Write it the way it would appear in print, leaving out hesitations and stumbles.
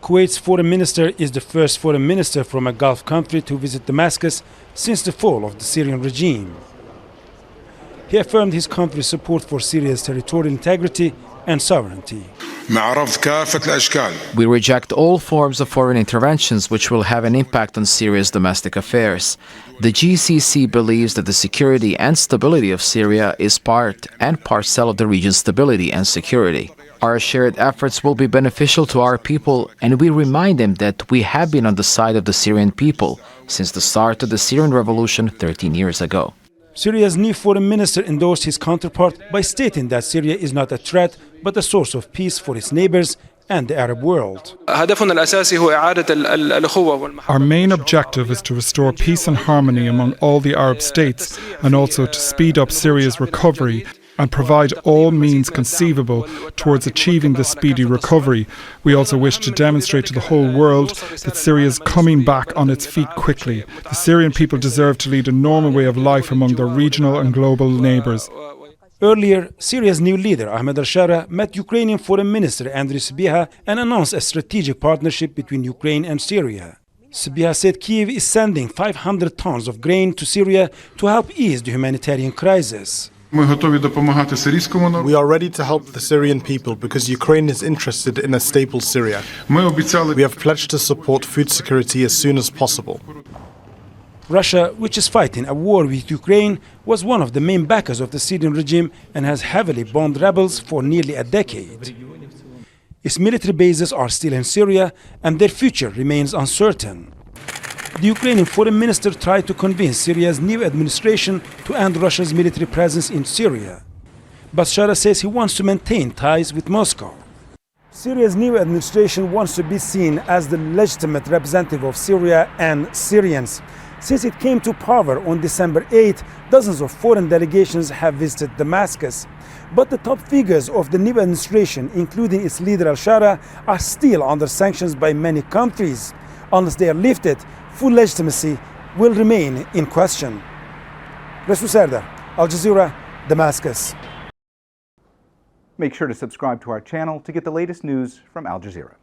Kuwait's foreign minister is the first foreign minister from a Gulf country to visit Damascus since the fall of the Syrian regime. He affirmed his country's support for Syria's territorial integrity and sovereignty. We reject all forms of foreign interventions which will have an impact on Syria's domestic affairs. The GCC believes that the security and stability of Syria is part and parcel of the region's stability and security. Our shared efforts will be beneficial to our people, and we remind them that we have been on the side of the Syrian people since the start of the Syrian revolution 13 years ago. Syria's new foreign minister endorsed his counterpart by stating that Syria is not a threat but a source of peace for its neighbors and the Arab world. Our main objective is to restore peace and harmony among all the Arab states and also to speed up Syria's recovery and provide all means conceivable towards achieving this speedy recovery. We also wish to demonstrate to the whole world that Syria is coming back on its feet quickly. The Syrian people deserve to lead a normal way of life among their regional and global neighbours. Earlier, Syria's new leader, Ahmed al-Sharaa, met Ukrainian Foreign Minister Andrii Sybiha and announced a strategic partnership between Ukraine and Syria. Sybiha said Kiev is sending 500 tons of grain to Syria to help ease the humanitarian crisis. We are ready to help the Syrian people because Ukraine is interested in a stable Syria. We have pledged to support food security as soon as possible. Russia, which is fighting a war with Ukraine, was one of the main backers of the Syrian regime and has heavily bombed rebels for nearly a decade. Its military bases are still in Syria and their future remains uncertain. The Ukrainian foreign minister tried to convince Syria's new administration to end Russia's military presence in Syria. Bashar says he wants to maintain ties with Moscow. Syria's new administration wants to be seen as the legitimate representative of Syria and Syrians. Since it came to power on December 8, dozens of foreign delegations have visited Damascus. But the top figures of the new administration, including its leader al-Sharaa, are still under sanctions by many countries. Unless they are lifted, full legitimacy will remain in question. Resul, Serdar, Al Jazeera, Damascus. Make sure to subscribe to our channel to get the latest news from Al Jazeera.